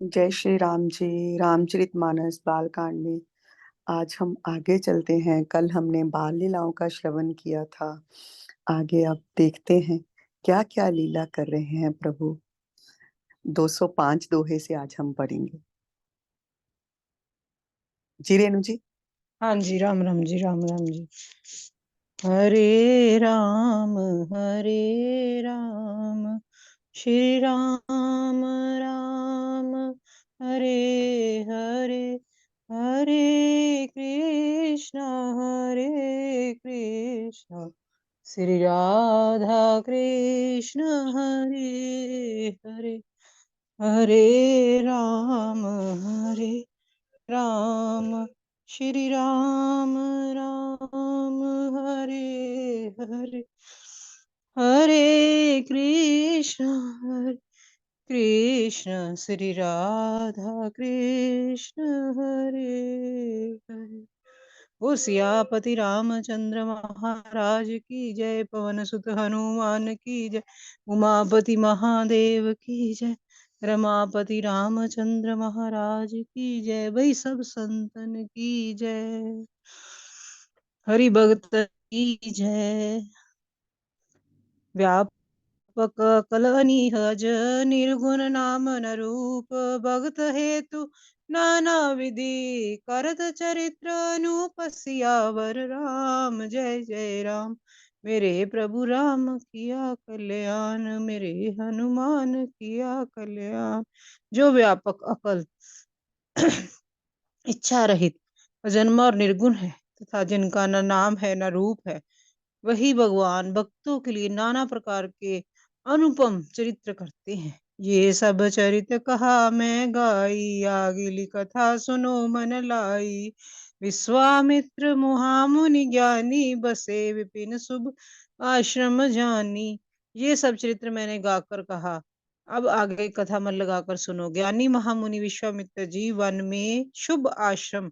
जय श्री राम जी। रामचरितमानस बालकांड में आज हम आगे चलते हैं। कल हमने बाल लीलाओं का श्रवण किया था। आगे अब देखते हैं क्या क्या लीला कर रहे हैं प्रभु। 205 दोहे से आज हम पढ़ेंगे। जी रेणु जी। हाँ जी, राम राम जी, राम राम जी। हरे राम श्री राम राम हरे हरे, हरे कृष्ण श्री राधा कृष्ण हरे हरे, हरे राम श्री राम राम हरे हरे, हरे कृष्ण श्री राधा कृष्ण हरे हरे। ओ सियापति रामचंद्र महाराज की जय, पवन सुत हनुमान की जय, उमापति महादेव की जय, रमापति रामचंद्र महाराज की जय, भाई सब संतन की जय, हरि भक्त की जय। व्यापक कलनिहज निर्गुण नाम न रूप, भगत हेतु नाना विधि करत चरित्र अनूप, सियावर राम जय जय राम। मेरे प्रभु राम किया कल्याण, मेरे हनुमान किया कल्याण। जो व्यापक अकल इच्छा रहित अजन्मा और निर्गुण है, तथा जिनका न नाम है न रूप है, वही भगवान भक्तों के लिए नाना प्रकार के अनुपम चरित्र करते हैं। ये सब चरित्र कहा मैं गाई, आगिली कथा सुनो मन लाई। विश्वामित्र मुहामुनि ज्ञानी, बसे विपिन शुभ आश्रम जानी। ये सब चरित्र मैंने गाकर कहा, अब आगे कथा मन लगाकर सुनो। ज्ञानी महामुनि विश्वामित्र जी वन में शुभ आश्रम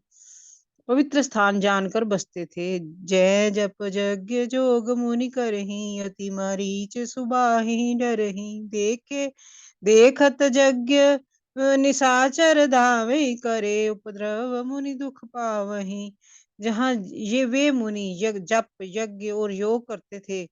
पवित्र स्थान जानकर बसते थे। जय जप यज्ञ जोग मुनि करही, अति मरीच सुबाहि डरही। देखत यज्ञ निशाचर धावे, करे उपद्रव मुनि दुख पावही। जहाँ ये वे मुनि जप यज्ञ और योग करते थे,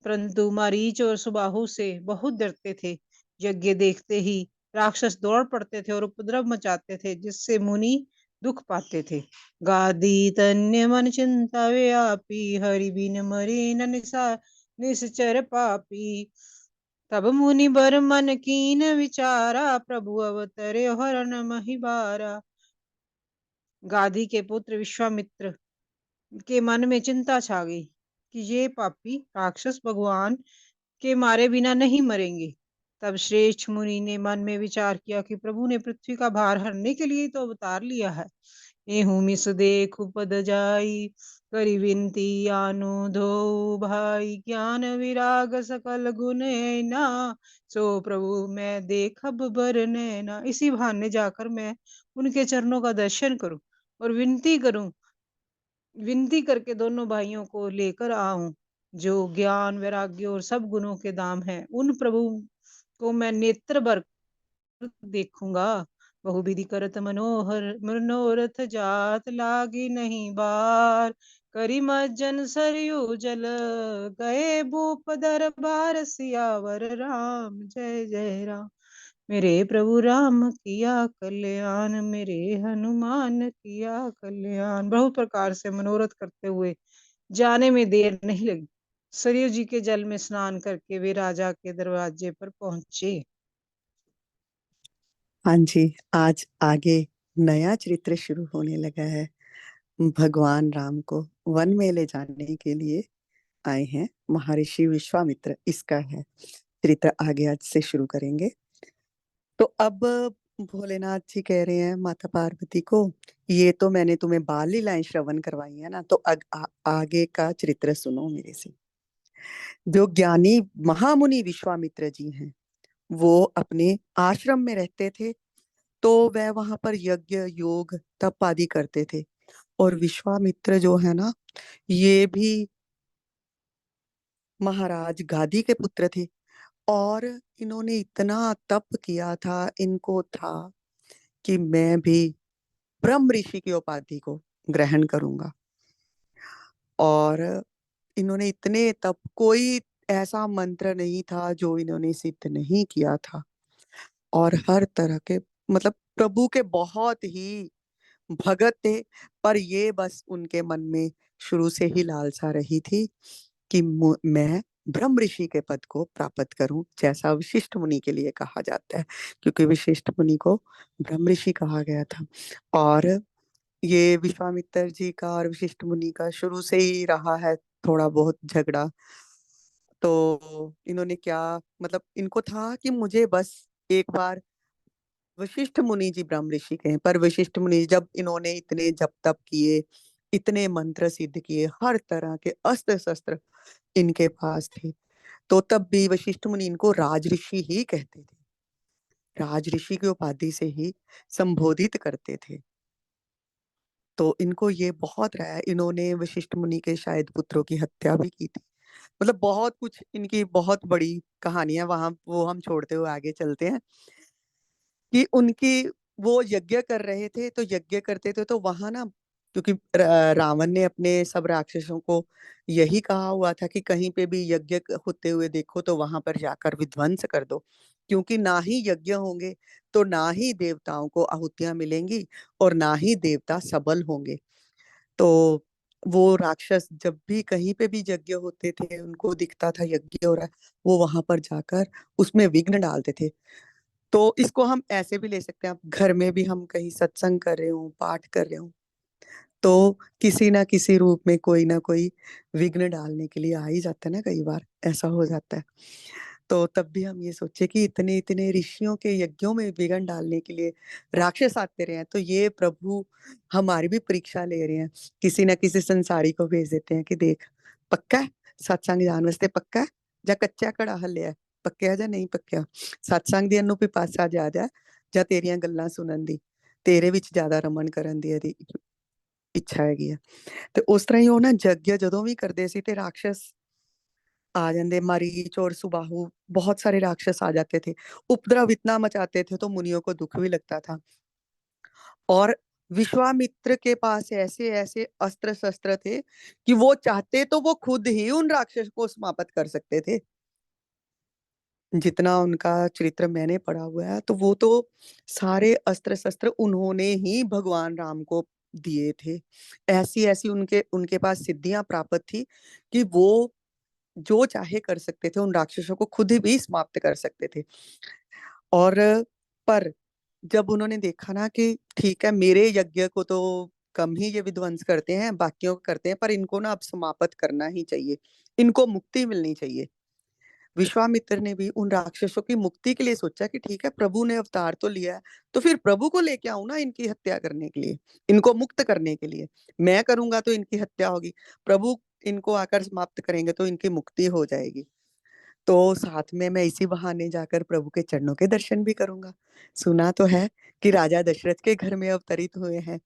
परंतु मारीच और सुबाहु से बहुत डरते थे। यज्ञ देखते ही राक्षस दौड़ पड़ते थे और उपद्रव मचाते थे, जिससे मुनि दुख पाते थे। गादी तन्य मन चिंता व्यापी, हरि बिन मरे न निश्चर पापी। तब मुनि बर मन कीन विचारा, प्रभु अवतरे हरण महिबारा। गादी के पुत्र विश्वामित्र के मन में चिंता छा गई कि ये पापी राक्षस भगवान के मारे बिना नहीं मरेंगे। तब श्रेष्ठ मुनि ने मन में विचार किया कि प्रभु ने पृथ्वी का भार हरने के लिए तो अवतार लिया है। एहू मिस देख पद जाई, करी विनती आनु धो भाई। ज्ञान विराग सकल गुण ना, सो प्रभु मैं देखब बर नैना। इसी बहाने जाकर मैं उनके चरणों का दर्शन करूं और विनती करके दोनों भाइयों को लेकर आऊं। जो ज्ञान वैराग्य और सब गुणों के दाम है, उन प्रभु को मैं नेत्र भर देखूंगा। बहुविधि करत मनोहर मनोरथ, जात लागी नहीं बार। करी मज्जन सरयू जल, गए भूप दरबार। सियावर राम जय जय राम। मेरे प्रभु राम किया कल्याण, मेरे हनुमान किया कल्याण। बहु प्रकार से मनोरथ करते हुए जाने में देर नहीं लगी। सरयू जी के जल में स्नान करके वे राजा के दरवाजे पर पहुंचे। हाँ जी। आज आगे नया चरित्र शुरू होने लगा है। भगवान राम को वन में ले जाने के लिए आए हैं महर्षि विश्वामित्र। इसका है चरित्र आगे आज से शुरू करेंगे। तो अब भोलेनाथ जी कह रहे हैं माता पार्वती को, ये तो मैंने तुम्हें बाल लीलाएं श्रवण करवाई है ना, तो आगे का चरित्र सुनो मेरे से। जो ज्ञानी महामुनि विश्वामित्र जी हैं, वो अपने आश्रम में रहते थे। तो वह वहां पर यज्ञ योग तप आदि करते थे। और विश्वामित्र जो है ना, ये भी महाराज गादी के पुत्र थे। और इन्होंने इतना तप किया था, इनको था कि मैं भी ब्रह्म ऋषि की उपाधि को ग्रहण करूंगा। और इन्होंने इतने तप, कोई ऐसा मंत्र नहीं था जो इन्होंने सिद्ध नहीं किया था। और हर तरह के, मतलब प्रभु के बहुत ही भगत थे। पर ये बस उनके मन में शुरू से ही लालसा रही थी कि मैं ब्रह्म ऋषि के पद को प्राप्त करूं, जैसा वशिष्ठ मुनि के लिए कहा जाता है, क्योंकि वशिष्ठ मुनि को ब्रह्म ऋषि कहा गया था। और ये विश्वामित्र जी का और वशिष्ठ मुनि का शुरू से ही रहा है थोड़ा बहुत झगड़ा। तो इन्होंने क्या, मतलब इनको था कि मुझे बस एक बार, वशिष्ठ मुनि जी ब्रह्म ऋषि के हैं, पर वशिष्ठ मुनि जब इन्होंने इतने जप तप किए, इतने मंत्र सिद्ध किए, हर तरह के अस्त्र शस्त्र इनके पास थे, तो तब भी वशिष्ठ मुनि इनको राजऋषि ही कहते थे, राजऋषि की उपाधि से ही संबोधित करते थे। तो इनको ये बहुत रहा है, इन्होंने वशिष्ठ मुनि के शायद पुत्रों की हत्या भी की थी। मतलब बहुत कुछ इनकी बहुत बड़ी कहानियां, वहां वो हम छोड़ते हुए आगे चलते हैं कि उनकी, वो यज्ञ कर रहे थे, तो यज्ञ करते थे तो वहां ना, क्योंकि रावण ने अपने सब राक्षसों को यही कहा हुआ था कि कहीं पे भी यज्ञ होते हुए देखो तो वहां पर जाकर विध्वंस कर दो, क्योंकि ना ही यज्ञ होंगे तो ना ही देवताओं को आहुतियां मिलेंगी और ना ही देवता सबल होंगे। तो वो राक्षस जब भी कहीं पे भी यज्ञ होते थे, उनको दिखता था यज्ञ हो रहा है, वो वहां पर जाकर उसमें विघ्न डालते थे। तो इसको हम ऐसे भी ले सकते हैं, आप घर में भी हम कहीं सत्संग कर रहे हो, पाठ कर रहे हो, तो किसी ना किसी रूप में कोई ना कोई विघ्न डालने के लिए आ ही जाता है ना, कई बार ऐसा हो जाता है। तो तब भी हम ये सोचे कि इतने इतने ऋषियों के यज्ञों में विघ्न डालने के लिए राक्षस आते रहे हैं, तो ये प्रभु हमारी भी परीक्षा ले रहे हैं। किसी ना किसी संसारी को भेज देते हैं कि देख, पक्का है सत्संग जान वास्ते, पक्का है ਜਾਂ ਕੱਚਾ ਘੜਾ ਹੱਲਿਆ, ਪੱਕਿਆ ਜਾਂ ਨਹੀਂ ਪੱਕਿਆ, ਸਤਸੰਗ ਦੀ ਇਹਨੂੰ ਪਿਪਾਸਾ ਜ਼ਿਆਦਾ ਹੈ ਜਾਂ ਤੇਰੀਆਂ ਗੱਲਾਂ ਸੁਣਨ ਦੀ, ਤੇਰੇ ਵਿੱਚ ਜ਼ਿਆਦਾ ਰਮਣ ਕਰਨ ਦੀ ਇਹਦੀ ਇੱਛਾ ਹੈਗੀ ਆ। ਤੇ ਉਸ ਤਰ੍ਹਾਂ ਹੀ ਉਹ ਨਾ ਯੱਗ ਜਦੋਂ ਵੀ ਕਰਦੇ ਸੀ ਤੇ ਰਾक्षस आ जाते, मरीच और सुबाहु, बहुत सारे राक्षस आ जाते थे, उपद्रव इतना मचाते थे तो मुनियों को दुख भी लगता था। और विश्वामित्र के पास ऐसे ऐसे अस्त्र शस्त्र थे कि वो चाहते तो वो खुद ही उन राक्षस को समाप्त कर सकते थे। जितना उनका चरित्र मैंने पढ़ा हुआ है, तो वो तो सारे अस्त्र शस्त्र उन्होंने ही भगवान राम को दिए थे। ऐसी ऐसी उनके उनके पास सिद्धियां प्राप्त थी कि वो जो चाहे कर सकते थे, उन राक्षसों को खुद ही भी समाप्त कर सकते थे। और पर जब उन्होंने देखा ना कि ठीक है, मेरे यज्ञ को तो कम ही ये विध्वंस करते हैं, बाकियों को करते हैं, पर इनको ना अब समाप्त करना ही चाहिए, इनको मुक्ति मिलनी चाहिए। विश्वामित्र ने भी उन राक्षसों की मुक्ति के लिए सोचा कि ठीक है, प्रभु ने अवतार तो लिया है, तो फिर प्रभु को लेके आऊं ना इनकी हत्या करने के लिए, इनको मुक्त करने के लिए। मैं करूंगा तो इनकी हत्या होगी, प्रभु इनको आकर समाप्त करेंगे तो इनकी मुक्ति हो जाएगी। तो साथ में मैं इसी बहाने जाकर प्रभु के चरणों के दर्शन भी करूंगा। सुना तो है कि राजा दशरथ के घर में अवतरित हुए हैं,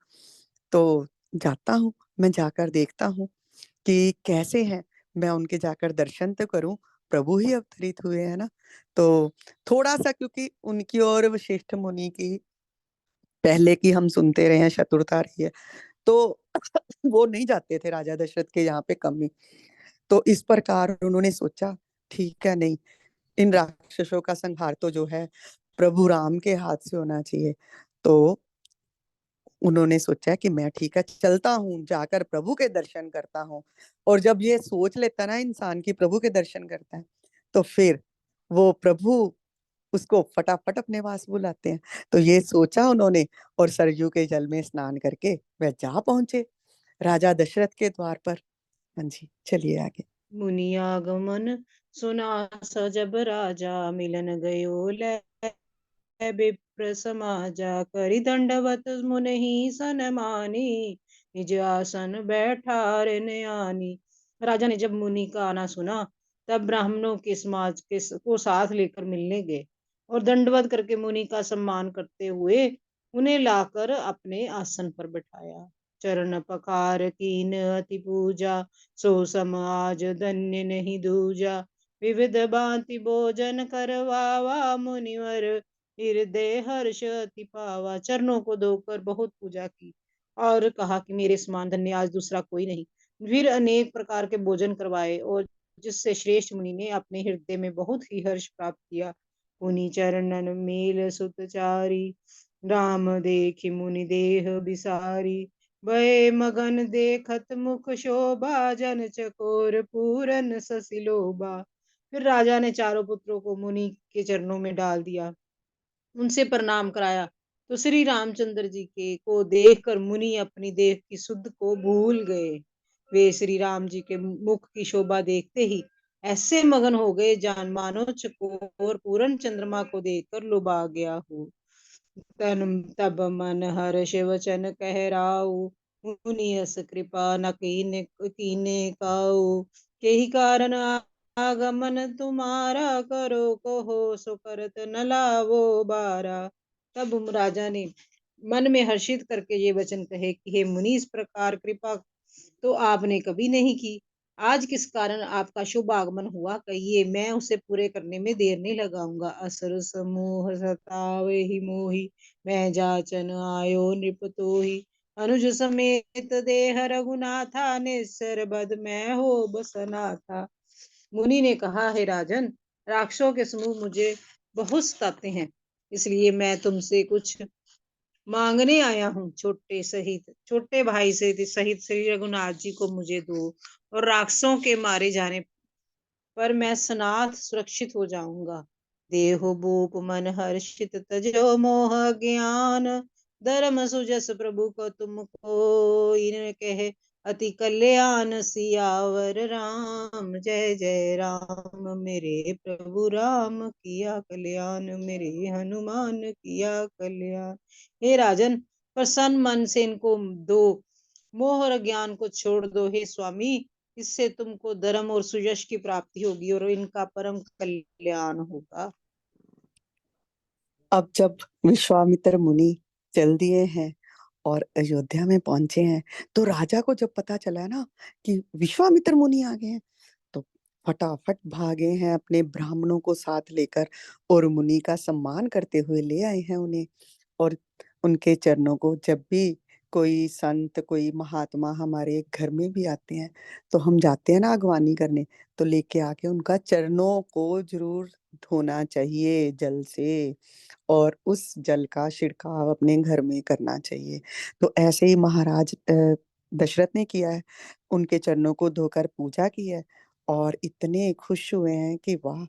तो जाता हूँ, मैं जाकर देखता हूँ कि कैसे हैं, मैं उनके जाकर दर्शन तो करूं, प्रभु ही अवतरित हुए हैं ना। तो थोड़ा सा, क्योंकि उनकी और वशिष्ठ मुनि की पहले की हम सुनते रहे हैं चतुरता रही है, तो वो नहीं जाते थे राजा दशरथ के यहाँ पे कमी। तो इस प्रकार उन्होंने सोचा ठीक है, नहीं, इन राक्षसों का संहार तो जो है प्रभु राम के हाथ से होना चाहिए। तो उन्होंने सोचा कि मैं ठीक है चलता हूँ, जाकर प्रभु के दर्शन करता हूँ। और जब ये सोच लेता ना इंसान की प्रभु के दर्शन करता है, तो फिर वो प्रभु उसको फटाफट अपने पास बुलाते हैं। तो ये सोचा उन्होंने, और सरयू के जल में स्नान करके वह जा पहुंचे राजा दशरथ के द्वार पर। हाँ जी, चलिए आगे। मुनि आगमन सुना सजब राजा, मिलन गयो लै विप्र समाजा। करि दंडवत मुनि सन मानी, निज आसन बैठारे नयानी। राजा ने जब मुनि का आना सुना, तब ब्राह्मणों के समाज के को साथ लेकर मिलने गए और दंडवत करके मुनि का सम्मान करते हुए उन्हें लाकर अपने आसन पर बैठाया। चरण पखार कीन अति पूजा, सो सम आज धन्य नहीं दूजा। विविध भांति भोजन करवावा, मुनिवर हृदय हर्ष अति पावा। चरणों को धोकर बहुत पूजा की और कहा कि मेरे समान धन्य आज दूसरा कोई नहीं। फिर अनेक प्रकार के भोजन करवाए और जिससे श्रेष्ठ मुनि ने अपने हृदय में बहुत ही हर्ष प्राप्त किया। मुनि चरणन मेल सुतचारी, राम देखि मुनि देह बिसारी। भय मगन देखत मुख शोभा, जन चकोर पूरन ससिलोभा। फिर राजा ने चारों पुत्रों को मुनि के चरणों में डाल दिया, उनसे प्रणाम कराया। तो श्री रामचंद्र जी के को देखकर मुनि अपनी देह की सुध को भूल गए। वे श्री राम जी के मुख की शोभा देखते ही ऐसे मगन हो गए, जान मानो चकोर पूरन चंद्रमा को देखकर लुभा गया हो। तन तब मन हर्ष वचन कहराऊ, मुनि यस कृपा न कीने कीने काऊ। यही कारण आगमन तुम्हारा, करो कहो सो करत न लावो बारा। तब राजा ने मन में हर्षित करके ये वचन कहे कि हे मुनि, इस प्रकार कृपा तो आपने कभी नहीं की। आज किस कारण आपका शुभ आगमन हुआ, कहिए, मैं उसे पूरे करने में देर नहीं लगाऊंगा। असुर समूह सतावे ही मोही, मैं जाचन आयो नृप तोहि। अनुज समेत देह रघुनाथा, निस्सर बद मैं हो बसना था। मुनि ने कहा, हे राजन, राक्षसों के समूह मुझे बहुत सताते हैं, इसलिए मैं तुमसे कुछ मांगने आया हूँ। छोटे भाई से सहित श्री रघुनाथ जी को मुझे दो, और राक्षसों के मारे जाने पर मैं सनाथ सुरक्षित हो जाऊंगा। देहो भूप मन हर्षित, तजो मोह ज्ञान। धर्म सुजस प्रभु को तुमको, इन कहे अति कल्याण। सियावर राम, जय जय राम। मेरे प्रभु राम किया कल्याण, मेरे हनुमान किया कल्याण। हे राजन, प्रसन्न मन से इनको दो, मोह और ज्ञान को छोड़ दो। हे स्वामी, इससे तुमको धर्म और सुयश की प्राप्ति होगी और इनका परम कल्याण होगा। अब जब विश्वामित्र मुनि चल दिए हैं और अयोध्या में पहुंचे हैं, तो राजा को जब पता चला ना कि विश्वामित्र मुनि आ गए हैं, तो फटाफट भागे हैं अपने ब्राह्मणों को साथ लेकर और मुनि का सम्मान करते हुए ले आए हैं उन्हें। और उनके चरणों को, जब भी कोई संत कोई महात्मा हमारे घर में भी आते हैं तो हम जाते हैं ना अगवानी करने, तो लेके आके उनका चरणों को जरूर धोना चाहिए जल से, और उस जल का छिड़काव अपने घर में करना चाहिए। तो ऐसे ही महाराज दशरथ ने किया है, उनके चरणों को धोकर पूजा की है और इतने खुश हुए हैं कि वाह,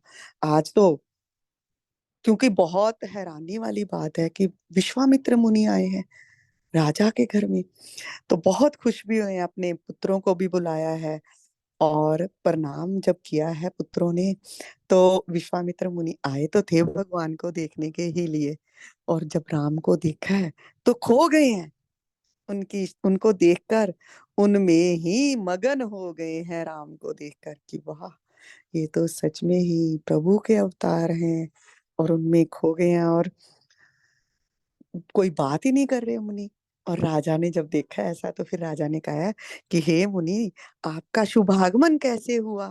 आज तो, क्योंकि बहुत हैरानी वाली बात है कि विश्वामित्र मुनि आए हैं राजा के घर में, तो बहुत खुश भी हुए हैं, अपने पुत्रों को भी बुलाया है और प्रणाम जब किया है पुत्रों ने, तो विश्वामित्र मुनि आए तो थे भगवान को देखने के ही लिए, और जब राम को देखा है तो खो गए हैं, उनकी उनको देखकर उनमें ही मगन हो गए हैं राम को देखकर कि वाह, ये तो सच में ही प्रभु के अवतार हैं, और उनमें खो गए हैं और कोई बात ही नहीं कर रहे मुनि। और राजा ने जब देखा ऐसा तो फिर राजा ने कहा कि हे मुनि, आपका शुभागमन कैसे हुआ?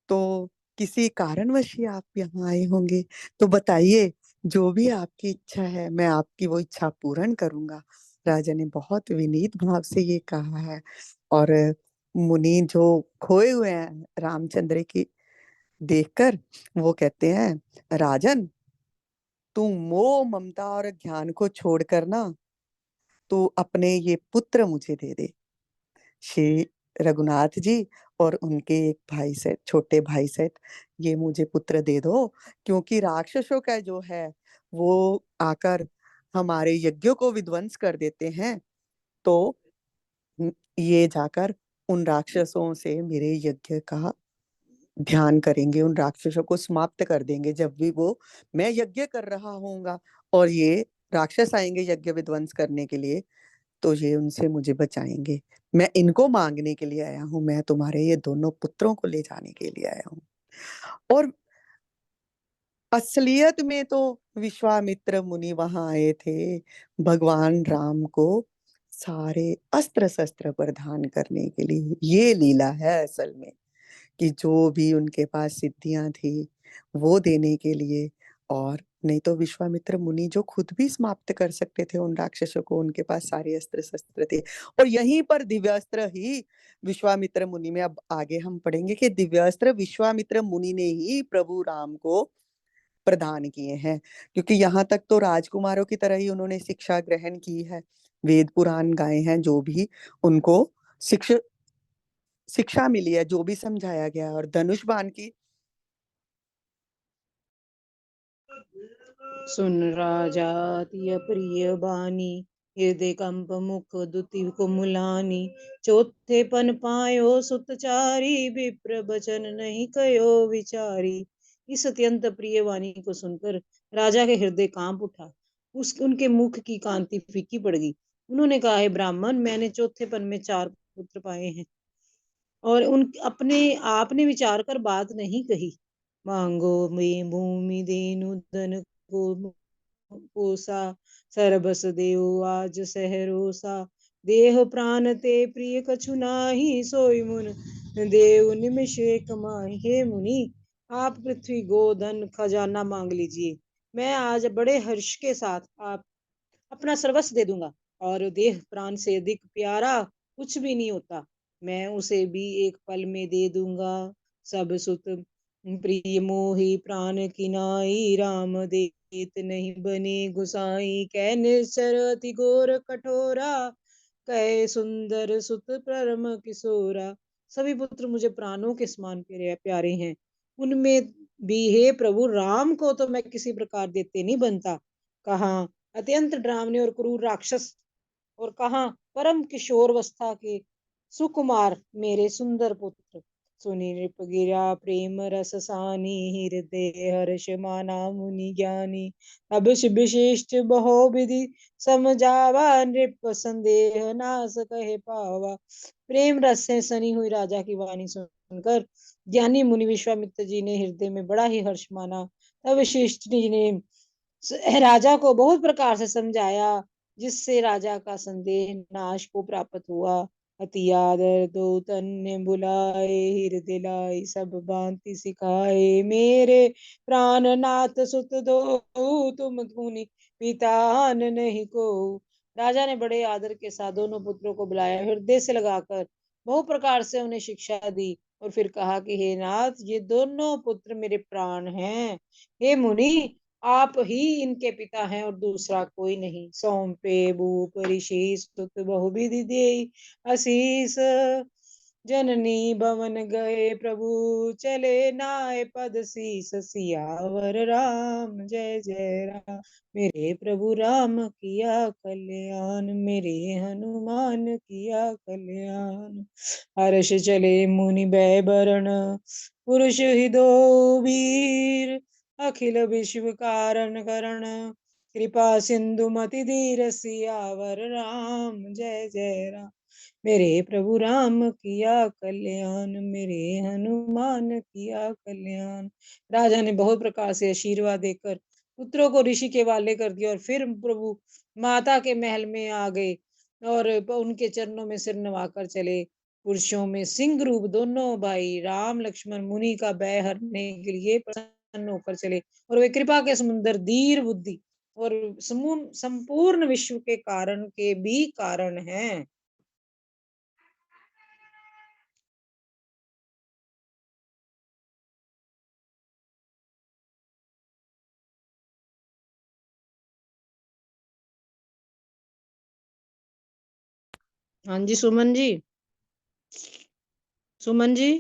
तो किसी कारणवश ही आप यहाँ आए होंगे, तो बताइए, जो भी आपकी इच्छा है मैं आपकी वो इच्छा पूर्ण करूंगा। राजा ने बहुत विनीत भाव से ये कहा है। और मुनि जो खोए हुए हैं रामचंद्र की देखकर, वो कहते हैं, राजन, तू मोह ममता और ज्ञान को छोड़कर ना, तू अपने ये पुत्र मुझे दे दे, श्री रघुनाथ जी और उनके एक भाई से छोटे भाई से, ये मुझे पुत्र दे दो, क्योंकि राक्षसों का जो है वो आकर हमारे यज्ञों को विध्वंस कर देते हैं। तो ये जाकर उन राक्षसों से मेरे यज्ञ का ध्यान करेंगे, उन राक्षसों को समाप्त कर देंगे जब भी वो, मैं यज्ञ कर रहा होऊंगा और ये राक्षस आएंगे यज्ञ विध्वंस करने के लिए, तो ये उनसे मुझे बचाएंगे। मैं इनको मांगने के लिए आया हूँ, मैं तुम्हारे ये दोनों पुत्रों को ले जाने के लिए आया हूँ। और असलियत में तो विश्वामित्र मुनि वहां आए थे भगवान राम को सारे अस्त्र शस्त्र प्रदान करने के लिए। ये लीला है असल में, कि जो भी उनके पास सिद्धियां थी वो देने के लिए, और नहीं तो विश्वामित्र मुनि जो खुद भी समाप्त कर सकते थे उन राक्षसों को, उनके पास सारे अस्त्र शस्त्र थे। और यहीं पर दिव्यास्त्र ही विश्वामित्र मुनि में, अब आगे हम पढ़ेंगे कि दिव्यास्त्र विश्वामित्र मुनि ने ही प्रभु राम को प्रदान किए हैं, क्योंकि यहाँ तक तो राजकुमारों की तरह ही उन्होंने शिक्षा ग्रहण की है, वेद पुराण गाए हैं, जो भी उनको शिक्षा शिक्षा मिली है, जो भी समझाया गया है। और धनुष बाण की सुन राजा अति प्रिय बानी, हृदय कंप मुख दुति कुमुलानी। चौथे पन पायो सुतचारी, विप्र बचन नहीं कयो विचारी। इस अत्यंत प्रिय वाणी को सुनकर राजा के हृदय कांप उठा, उनके मुख की कांति फीकी पड़ गई। उन्होंने कहा, है ब्राह्मण, मैंने चौथे पन में 4 पुत्र पाए हैं और उन अपने आपने विचार कर बात नहीं कही। मांगो में भूमि देनु धन को पोसा, सरबस देव आज सहरोसा। देह प्राण ते प्रिय कछु नाही, सोई मुन देव निमिष कमाहि। हे मुनि, आप पृथ्वी गोधन खजाना मांग लीजिए, मैं आज बड़े हर्ष के साथ आप अपना सर्वस्व दे दूंगा। और देह प्राण से अधिक प्यारा कुछ भी नहीं होता, मैं उसे भी एक पल में दे दूंगा। सब सुत प्रिय मोहि प्राण की नाई, राम देत नहीं बने गुसाई। कह निश्चर अति घोर कठोरा, कहे सुंदर सुत परम किशोरा। सभी पुत्र मुझे प्राणों के समान प्यारे हैं, उनमें भी हे प्रभु राम को तो मैं किसी प्रकार देते नहीं बनता। कहा अत्यंत डरावने और क्रूर राक्षस, और कहा परम किशोरवस्था के सुकुमार मेरे सुंदर पुत्र। सुनि नृप गिरा प्रेम रस सानी, हृदय हर्ष माना मुनि ज्ञानी। अब विशिष्ट बहु विधि समझावा, नृप संदेह नास कहे पावा। प्रेम रस से सनी हुई राजा की वाणी सुनकर ज्ञानी मुनि विश्वामित्र जी ने हृदय में बड़ा ही हर्ष माना। तब वशिष्ठ जी ने राजा को बहुत प्रकार से समझाया, जिससे राजा का संदेह नाश को प्राप्त हुआ। अति आदर दो तन्य बुलाए, हृदय लाई सब भांति सिखाए। मेरे प्राणनाथ सुत दो, तुम मुनि पितान नहीं को। राजा ने बड़े आदर के साथ दोनों पुत्रों को बुलाया, हृदय से लगाकर बहु प्रकार से उन्हें शिक्षा दी, और फिर कहा कि हे नाथ, ये दोनों पुत्र मेरे प्राण हैं। हे मुनि, आप ही इनके पिता हैं और दूसरा कोई नहीं। सौंपे भूप ऋषि सुत बहुविधि देई, असीस जननी भवन गए प्रभु, चले नाय पद शीस। सियावर राम जय जय राम, मेरे प्रभु राम किया कल्याण, मेरे हनुमान किया कल्याण। हर्ष चले मुनि भय बरण, पुरुष ही दो वीर। अखिल विश्व कारण करण, कृपा सिंधु मति धीर। सियावर राम जय जय राम, मेरे प्रभु राम किया कल्याण, मेरे हनुमान किया कल्याण। राजा ने बहुत प्रकार से आशीर्वाद देकर पुत्रों को ऋषि के वाले कर दिया, और फिर प्रभु माता के महल में आ गए और उनके चरणों में सिर नवाकर चले। पुरुषों में सिंह रूप दोनों भाई राम लक्ष्मण मुनि का भय हरने के लिए प्रसन्न होकर चले, और वे कृपा के समुद्र, धीर बुद्धि और संपूर्ण विश्व के कारण के भी कारण हैं। हाँ जी सुमन जी, सुमन जी।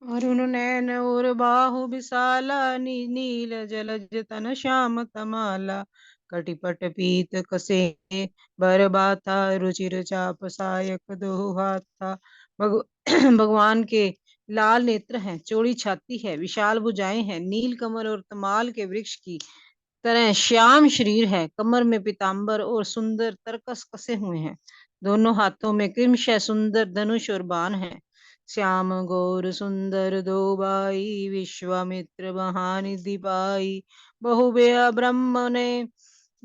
अरुण नयन और बाहु विशाला, नील जलज तन श्याम तमाला। कटिपट पीत कसे बर बाथा, रुचिर चाप सायक दो हाथा। भग, भगवान के लाल नेत्र हैं, चौड़ी छाती है, विशाल भुजाएं हैं, नील कमल और तमाल के वृक्ष की तरह श्याम शरीर है। कमर में पीतांबर और सुंदर तरकस कसे हुए हैं। दोनों हाथों में कृमशः सुंदर धनुष और बाण है। श्याम गौर सुंदर दो भाई, विश्वामित्र महानिधि पाई। बहुबेय ब्रह्म ने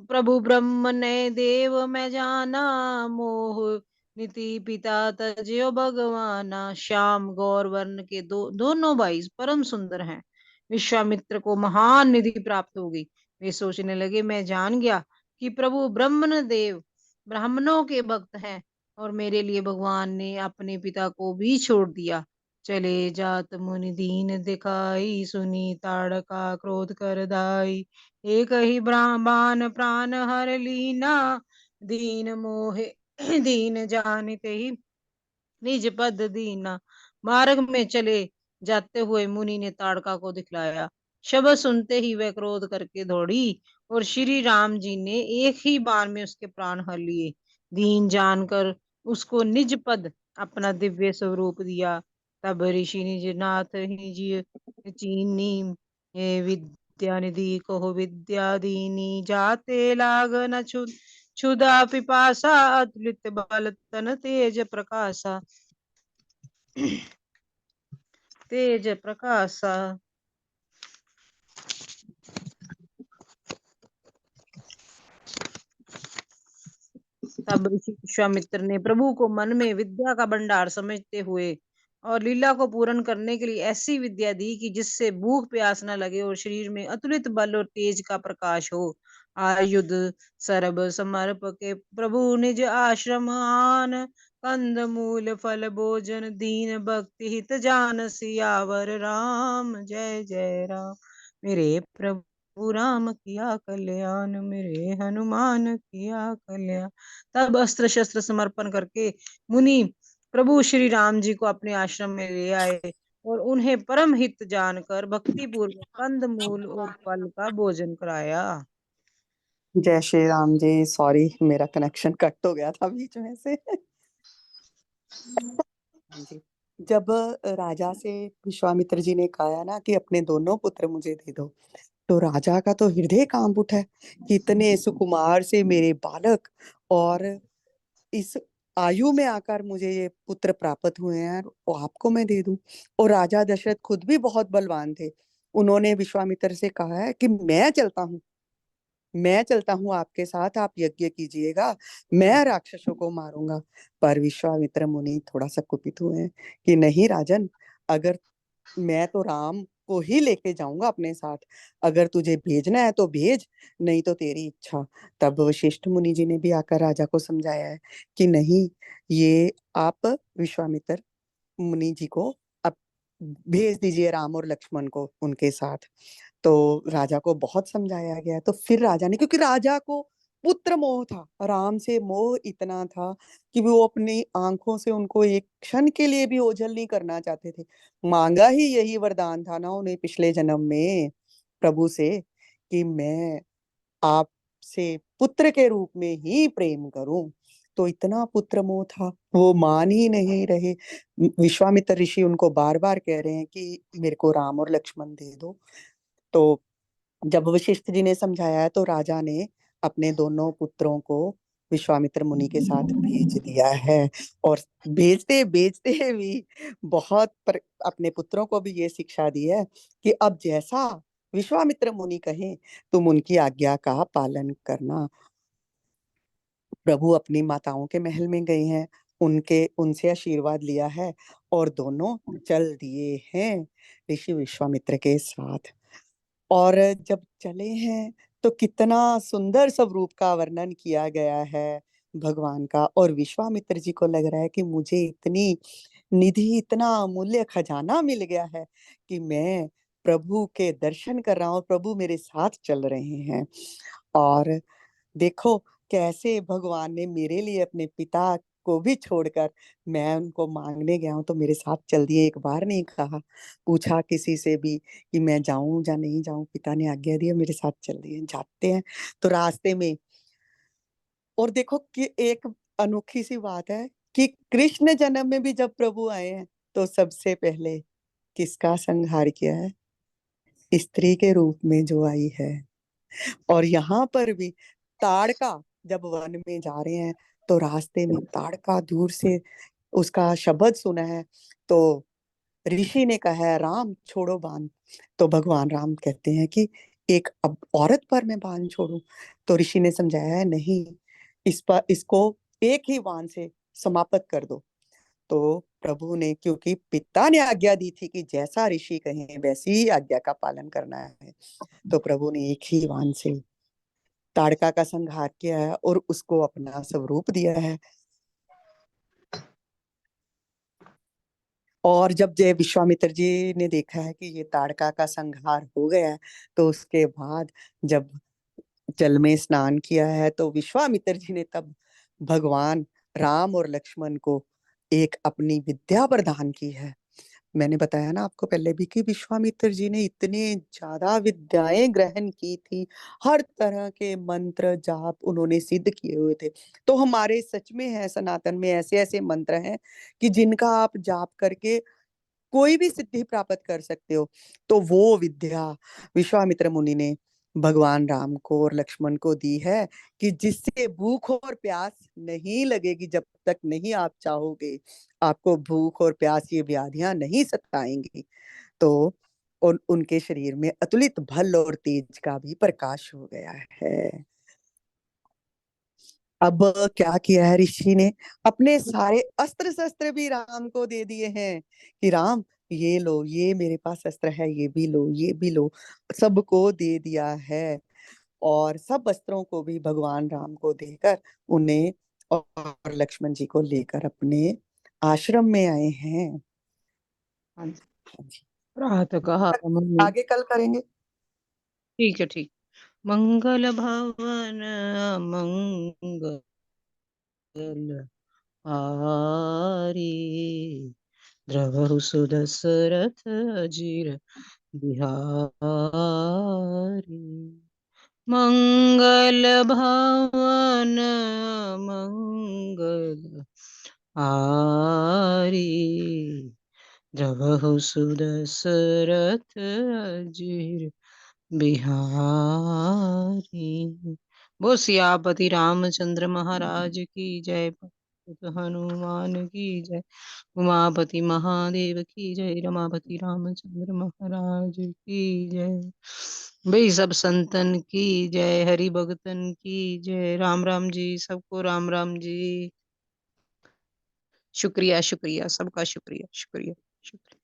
प्रभु ब्रह्म ने देव मैं जाना, मोह नीति पिता तजयो भगवाना। श्याम गौर वर्ण के दोनों भाई परम सुंदर हैं। विश्वामित्र को महान निधि प्राप्त हो गई। वे सोचने लगे, मैं जान गया कि प्रभु ब्रह्मन देव ब्राह्मणों के भक्त हैं, और मेरे लिए भगवान ने अपने पिता को भी छोड़ दिया। चले जात मुनि दीन दिखाई, सुनी ताड़का क्रोध कर दाई। एक ही ब्राह्मण प्राण हर लीना, दीन मोहे दीन जानते ही निज पद दीना। मार्ग में चले जाते हुए मुनि ने ताड़का को दिखलाया। शब्द सुनते ही वह क्रोध करके दौड़ी, और श्री राम जी ने एक ही बार में उसके प्राण हर लिए। दीन जानकर उसको निज पद अपना दिव्य स्वरूप दिया। तब ऋषि निज नाथ ही जी चीनी, हे विद्या निधि कहो विद्या दीनी। जाते लाग न क्षुधा पिपासा, अतुलित बल तन तेज प्रकाशा। तेज प्रकाशा। तब ऋषि विश्वामित्र ने प्रभु को मन में विद्या का भंडार समझते हुए और लीला को पूर्ण करने के लिए ऐसी विद्या दी कि जिससे भूख प्यास न लगे और शरीर में अतुलित बल और तेज का प्रकाश हो। आयुध सरब समर्प के प्रभु निज आश्रम आन, कंद मूल फल भोजन दीन भक्ति हित जान। सियावर राम जय जय राम, मेरे प्रभु राम किया कल्याण, मेरे हनुमान किया कल्याण। तब अस्त्र शस्त्र समर्पण करके मुनि प्रभु श्री राम जी को अपने आश्रम में ले आए, और उन्हें परम हित जानकर भक्ति पूर्वक कंद मूल और फल का भोजन कराया। जय श्री राम जी। सॉरी, मेरा कनेक्शन कट हो गया था बीच में से। हाँ जी। जब राजा से विश्वामित्र जी ने कहा ना कि अपने दोनों पुत्र मुझे दे दो, तो राजा का तो हृदय कांप उठा कि इतने सुकुमार से मेरे बालक, और इस आयु में आकर मुझे ये पुत्र प्राप्त हुए हैं, और आपको मैं दे दूं। और राजा दशरथ खुद भी बहुत बलवान थे। उन्होंने विश्वामित्र से कहा है कि मैं चलता हूँ आपके साथ, आप यज्ञ कीजिएगा, मैं राक्षसों को मारूंगा। पर विश्वामित्र मुनि थोड़ा सा कुपित हुए हैं कि नहीं राजन, अगर मैं तो राम को ही लेके जाऊंगा अपने साथ, अगर तुझे भेजना है तो भेज, नहीं तो तेरी इच्छा। तब वशिष्ठ मुनि जी ने भी आकर राजा को समझाया है कि नहीं, ये आप विश्वामित्र मुनि जी को अब भेज दीजिए, राम और लक्ष्मण को उनके साथ। तो राजा को बहुत समझाया गया। तो फिर राजा ने, क्योंकि राजा को पुत्र मोह था, राम से मोह इतना था कि वो अपनी आंखों से उनको एक क्षण के लिए भी ओझल नहीं करना चाहते थे। मांगा ही यही वरदान था ना उन्हें पिछले जन्म में प्रभु से कि मैं आपसे पुत्र के रूप में ही प्रेम करूं। तो इतना पुत्र मोह था, वो मान ही नहीं रहे। विश्वामित्र ऋषि उनको बार बार कह रहे हैं कि मेरे को राम और लक्ष्मण दे दो। तो जब वशिष्ठ जी ने समझाया है, तो राजा ने अपने दोनों पुत्रों को विश्वामित्र मुनि के साथ भेज दिया है। और भेजते भेजते भी अपने पुत्रों को भी ये शिक्षा दी है कि अब जैसा विश्वामित्र मुनि कहें तुम उनकी आज्ञा का पालन करना। प्रभु अपनी माताओं के महल में गए हैं, उनके उनसे आशीर्वाद लिया है, और दोनों चल दिए हैं ऋषि विश्वामित्र के साथ। और जब चले हैं तो कितना सुंदर स्वरूप का वर्णन किया गया है भगवान का। और विश्वामित्र जी को लग रहा है कि मुझे इतनी निधि, इतना अमूल्य खजाना मिल गया है कि मैं प्रभु के दर्शन कर रहा हूँ, प्रभु मेरे साथ चल रहे हैं। और देखो कैसे भगवान ने मेरे लिए अपने पिता को भी छोड़कर, मैं उनको मांगने गया हूं तो मेरे साथ चल दिए। एक बार नहीं कहा, पूछा किसी से भी कि मैं जाऊं या नहीं जाऊं, पिता ने आज्ञा दी, मेरे साथ चल दिए। जाते हैं तो रास्ते में, और देखो कि एक अनोखी सी बात है कि कृष्ण जन्म में भी जब प्रभु आए हैं तो सबसे पहले किसका संहार किया है? स्त्री के रूप में जो आई है। और यहाँ पर भी ताड़का जब वन में जा रहे हैं तो रास्ते में ताड़का दूर से उसका शब्द सुना है। तो ऋषि ने कहा है, राम छोड़ो बाण। तो भगवान राम कहते हैं कि एक अब औरत पर मैं बाण छोड़ूं? तो ऋषि ने समझाया है, नहीं, इस पर इसको एक ही बाण से समाप्त कर दो। तो प्रभु ने, क्योंकि पिता ने आज्ञा दी थी कि जैसा ऋषि कहें वैसी ही आज्ञा का पालन करना है, तो प्रभु ने एक ही बाण से ताड़का का संहार किया है और उसको अपना स्वरूप दिया है। और जब जय विश्वामित्र जी ने देखा है कि ये ताड़का का संहार हो गया है, तो उसके बाद जब जल में स्नान किया है, तो विश्वामित्र जी ने तब भगवान राम और लक्ष्मण को एक अपनी विद्या प्रदान की है। मैंने बताया ना आपको पहले भी कि विश्वामित्र जी ने इतने ज्यादा विद्याएं ग्रहण की थी, हर तरह के मंत्र जाप उन्होंने सिद्ध किए हुए थे। तो हमारे सच में है, सनातन में ऐसे ऐसे मंत्र हैं कि जिनका आप जाप करके कोई भी सिद्धि प्राप्त कर सकते हो। तो वो विद्या विश्वामित्र मुनि ने भगवान राम को और लक्ष्मण को दी है, कि जिससे भूख और प्यास नहीं लगेगी। जब तक नहीं आप चाहोगे, आपको भूख और प्यास ये व्याधियां नहीं सताएंगी। तो उनके शरीर में अतुलित बल और तेज का भी प्रकाश हो गया है। अब क्या किया है ऋषि ने, अपने सारे अस्त्र शस्त्र भी राम को दे दिए हैं कि राम, ये लो, ये मेरे पास अस्त्र है, ये भी लो, ये भी लो। सबको दे दिया है। और सब अस्त्रों को भी भगवान राम को देकर उन्हें और लक्ष्मण जी को लेकर अपने आश्रम में आए हैं। हाँ जी। हाँ जी। प्रातः कहा आगे कल करेंगे। ठीक है, ठीक। मंगल भवन मंगल हारी, द्रवहु सुदशरथ अजीर बिहारी। मंगल भवन मंगल हारी, द्रवहु सुदशरथ अजीर बिहारी। वो सियापति रामचंद्र महाराज की जय, पतित हनुमान की जय, उमापति महादेव की जय, रमापति रामचंद्र महाराज की जय। भाई सब संतन की जय, हरि भगतन की जय। राम राम जी, सबको राम राम जी। शुक्रिया शुक्रिया, सबका शुक्रिया शुक्रिया शुक्रिया।